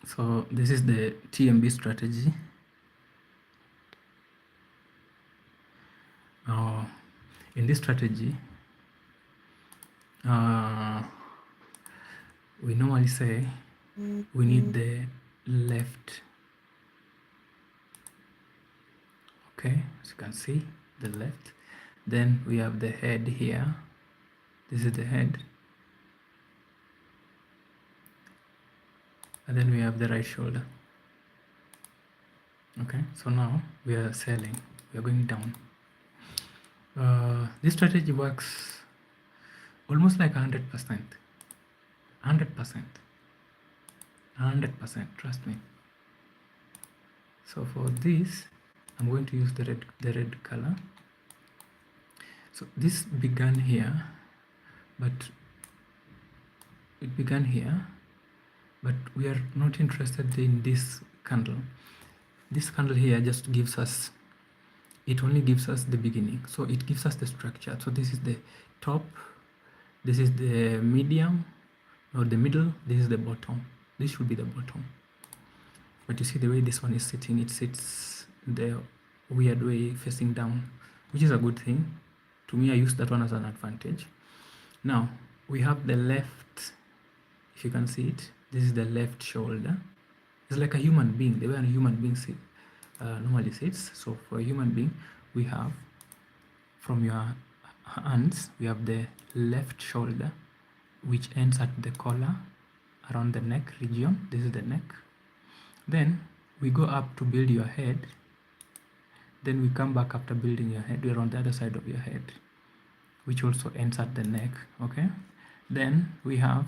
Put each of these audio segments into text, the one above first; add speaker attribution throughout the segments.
Speaker 1: So this is the TMB strategy. In this strategy, we normally say we need the left. Okay, as you can see, the left. Then we have the head here. This is the head. And then we have the right shoulder. Okay, so now we are selling. We are going down. This strategy works almost like 100%. 100%. 100%, trust me. So for this, I'm going to use the red color. So this began here, but it began here, but we are not interested in this candle. This candle here just gives us, it only gives us the beginning. So it gives us the structure. So this is the top, this is the medium, or the middle, this is the bottom. This should be the bottom. But you see the way this one is sitting, it sits the weird way facing down, which is a good thing. To me, I use that one as an advantage. Now, we have the left, if you can see it, this is the left shoulder. It's like a human being, the way a human being normally sits. So for a human being, we have, from your hands, we have the left shoulder, which ends at the collar, around the neck region. This is the neck. Then we go up to build your head. Then we come back after building your head. We're on the other side of your head, which also ends at the neck. Okay. Then we have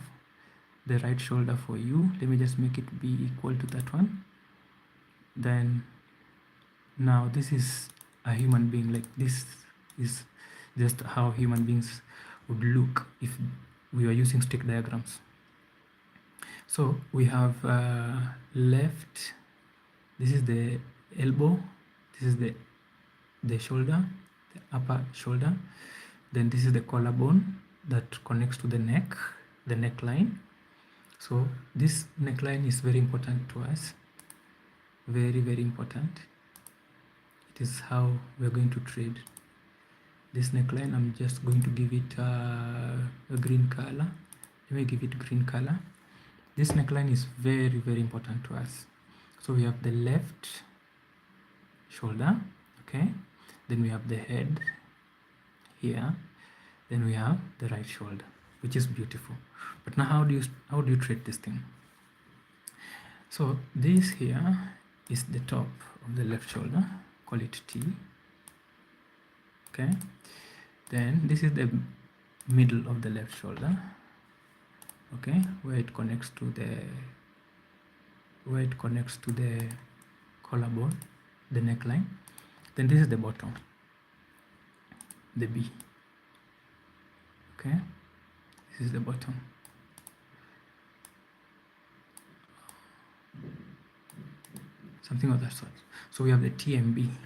Speaker 1: the right shoulder for you. Let me just make it be equal to that one. Then now this is a human being. Like this is just how human beings would look if we were using stick diagrams. So we have left, this is the elbow, this is the shoulder, the upper shoulder. Then this is the collarbone that connects to the neck, the neckline. So this neckline is very important to us. Very, very important. It is how we're going to trade. This neckline, I'm just going to give it a green color. Let me give it green color. This neckline is very, very important to us. So we have the left shoulder, okay? Then we have the head here. Then we have the right shoulder, which is beautiful. But now how do you trade this thing? So this here is the top of the left shoulder, call it T. Okay. Then this is the middle of the left shoulder. Okay, where it connects to the collarbone, the neckline. Then this is the bottom, the B. Okay, this is the bottom. Something of that sort. So we have the TMB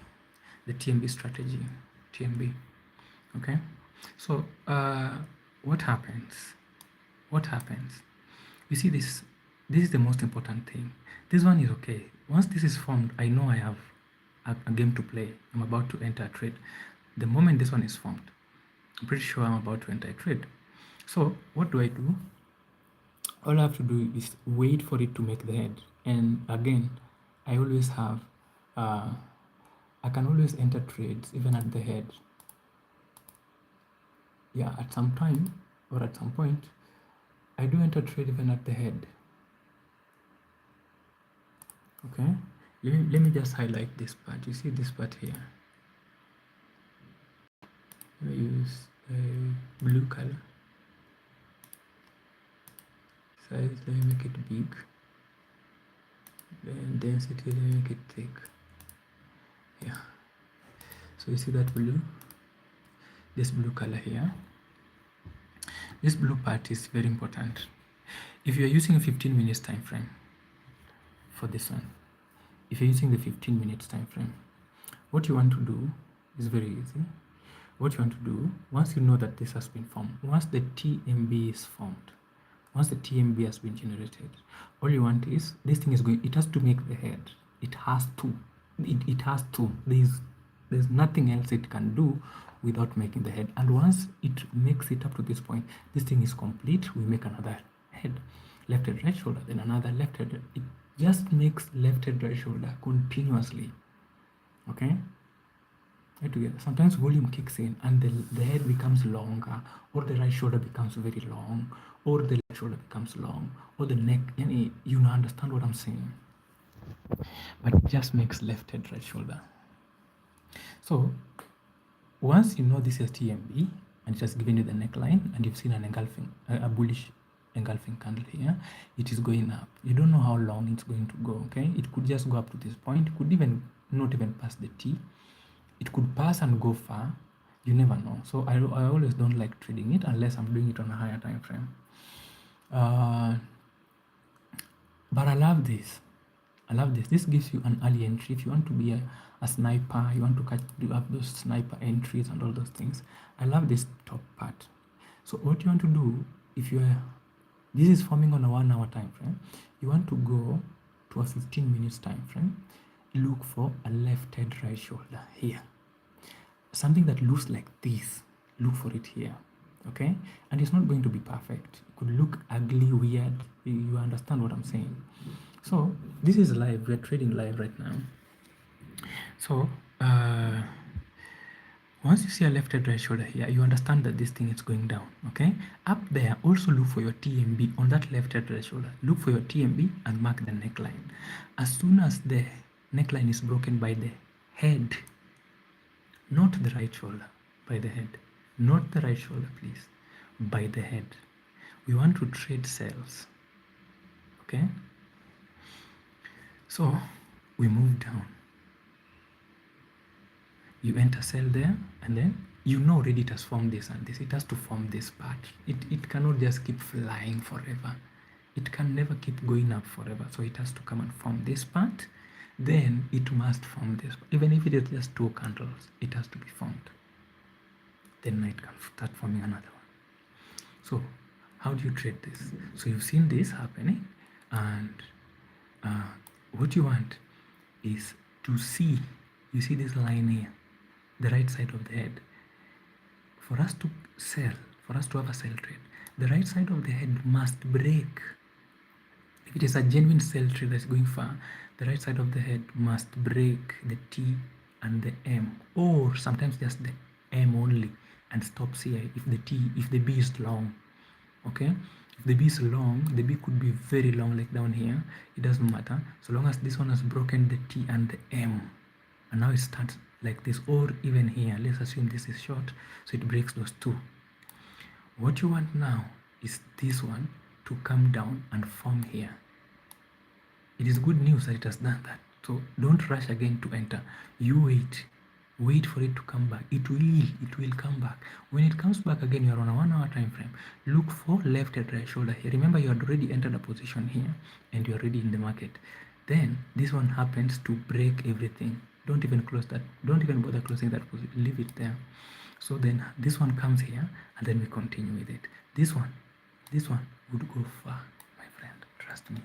Speaker 1: strategy, TMB. Okay, so what happens? You see this is the most important thing. This one is okay. Once this is formed, I know I have a game to play. I'm about to enter a trade. The moment this one is formed, I'm pretty sure I'm about to enter a trade. So what do? All I have to do is wait for it to make the head. And again, I always have I can always enter trades even at the head. Yeah, at some time or at some point, I do enter trade even at the head. Okay, let me just highlight this part. You see this part here. Let me use a blue color. Size, let me make it big. Then density, let me make it thick. Yeah. So you see that blue? This blue color here. This blue part is very important. If you're using a 15 minutes time frame for this one, if you're using the 15 minutes time frame, what you want to do is very easy. What you want to do, once you know that this has been formed, once the TMB is formed, Once the TMB has been generated, all you want is this thing is going, it has to make the head. It has to. It has to. There's nothing else it can do without making the head. And once it makes it up to this point, this thing is complete. We make another head, left head, right shoulder, then another left head. It just makes left head, right shoulder continuously. Okay? Right together. Sometimes volume kicks in and the head becomes longer, or the right shoulder becomes very long, or the left shoulder becomes long, or the neck. You understand what I'm saying? But it just makes left head, right shoulder. So once you know this is TMB and it has given you the neckline and you've seen an engulfing, a bullish engulfing candle here, it is going up. You don't know how long it's going to go. Okay, it could just go up to this point. It could even not even pass the T. It could pass and go far. You never know. So I always don't like trading it unless I'm doing it on a higher time frame. But I love this. I love this. This gives you an early entry. If you want to be a sniper, you want to do up those sniper entries and all those things. I love this top part. So what you want to do, if you are, this is forming on a 1 hour time frame, you want to go to a 15 minutes time frame. Look for a left head, right shoulder here. Something that looks like this, look for it here. Okay, and it's not going to be perfect. It could look ugly, weird. You understand what I'm saying? So this is live. We're trading live right now. So once you see a left head, right shoulder here, you understand that this thing is going down. Okay, up there, also look for your TMB on that left head, right shoulder. Look for your TMB and mark the neckline. As soon as the neckline is broken by the head, not the right shoulder, by the head, not the right shoulder, please, by the head, we want to trade cells. Okay, so we move down, you enter cell there, and then you know already it has formed this and this. It has to form this part. It cannot just keep flying forever. It can never keep going up forever. So it has to come and form this part. Then it must form this. Even if it is just 2 candles, it has to be formed. Then it can start forming another one. So how do you trade this? So you've seen this happening, and what you want is to see, you see this line here, the right side of the head. For us to sell, for us to have a sell trade, the right side of the head must break. If it is a genuine sell trade that's going far, the right side of the head must break the T and the M, or sometimes just the M only, and stops here if the B is long. Okay, if the B is long, the B could be very long, like down here. It doesn't matter, so long as this one has broken the T and the M, and now it starts like this, or even here. Let's assume this is short, so it breaks those 2. What you want now is this one to come down and form here. It is good news that it has done that. So don't rush again to enter. You wait for it to come back. It will come back. When it comes back again, you are on a 1 hour time frame. Look for left head, right shoulder here. Remember, you had already entered a position here and you're already in the market. Then this one happens to break everything. Don't even close that. Don't even bother closing that position. Leave it there. So then this one comes here, and then we continue with it. This one would go far, my friend. Trust me.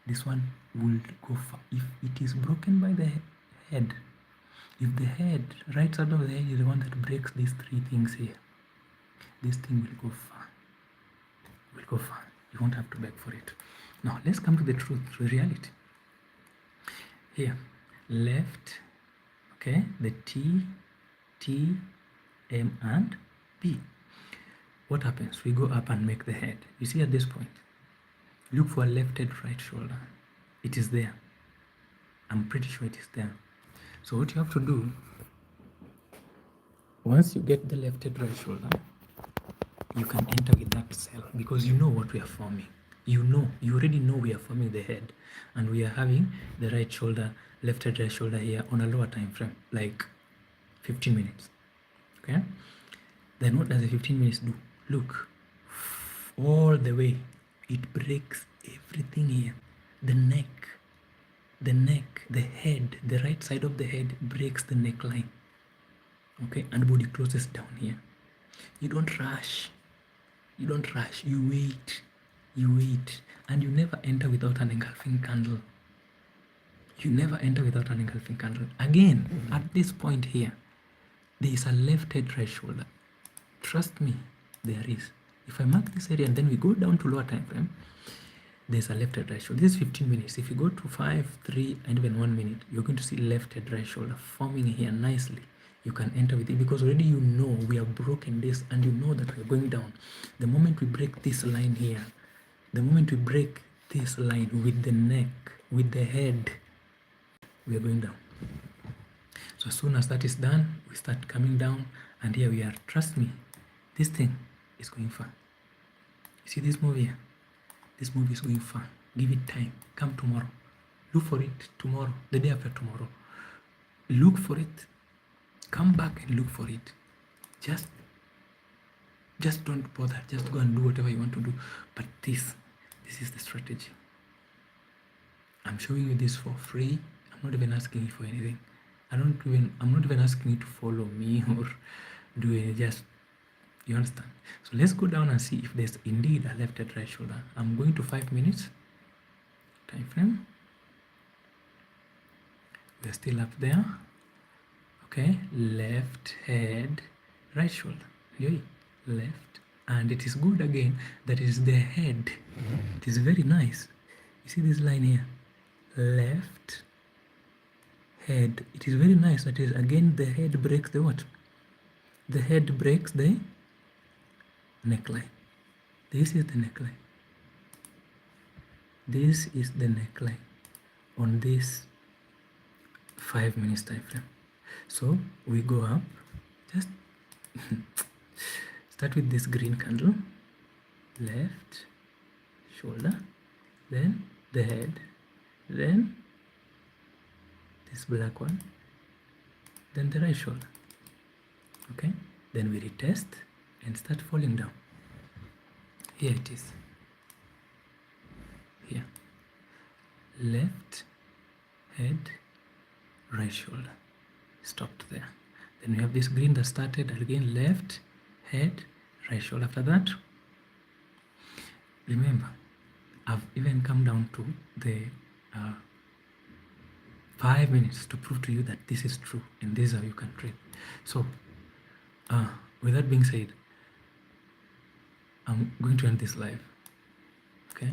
Speaker 1: This one will go far if it is broken by the head. If the head, right side of the head, is the one that breaks these 3 things here, this thing will go far. Will go far. You won't have to beg for it. Now let's come to the truth, to the reality. Here, left, okay, the T, M, and P. What happens? We go up and make the head. You see at this point, look for a left head, right shoulder. It is there. I'm pretty sure it is there. So what you have to do, once you get the left head, right shoulder, you can enter with that cell, because you know what we are forming. You already know we are forming the head, and we are having the right shoulder, left head, right shoulder here on a lower time frame, like 15 minutes. Okay, then what does the 15 minutes do? Look, all the way, it breaks everything here. The neck, the head, the right side of the head breaks the neckline. Okay, and body closes down here. You don't rush, you wait. You wait, and you never enter without an engulfing candle. You never enter without an engulfing candle. Again, at this point here, there is a left head right shoulder. Trust me, there is. If I mark this area and then we go down to lower time frame, there's a left head right shoulder. This is 15 minutes. If you go to 5, 3, and even 1 minute, you're going to see left head right shoulder forming here nicely. You can enter with it because already you know we have broken this and you know that we're going down. The moment we break this line here, the moment we break this line with the neck, with the head, we are going down. So as soon as that is done, we start coming down, and here we are. Trust me, this thing is going far. You see this move here? This move is going far. Give it time. Come tomorrow. Look for it tomorrow, the day after tomorrow. Look for it. Come back and look for it. Just don't bother. Just go and do whatever you want to do. But this is the strategy. I'm showing you this for free. I'm not even asking you for anything. I'm not even asking you to follow me or do it. Just, you understand? So let's go down and see if there's indeed a left head right shoulder. I'm going to 5 minutes time frame. We're still up there. Okay, left head right shoulder. Yay. Left, and it is good again that is the head. It is very nice. You see this line here? Left head. It is very nice. That is again the head breaks the what? The head breaks the neckline. This is the neckline. This is the neckline on this 5 minutes time frame. So we go up, just start with this green candle, left shoulder, then the head, then this black one, then the right shoulder. Okay, then we retest and start falling down. Here it is. Here, left head, right shoulder, stopped there. Then we have this green that started again, left head, right shoulder. After that, remember, I've even come down to the 5 minutes to prove to you that this is true and this is how you can trade. So with that being said, I'm going to end this live. Okay.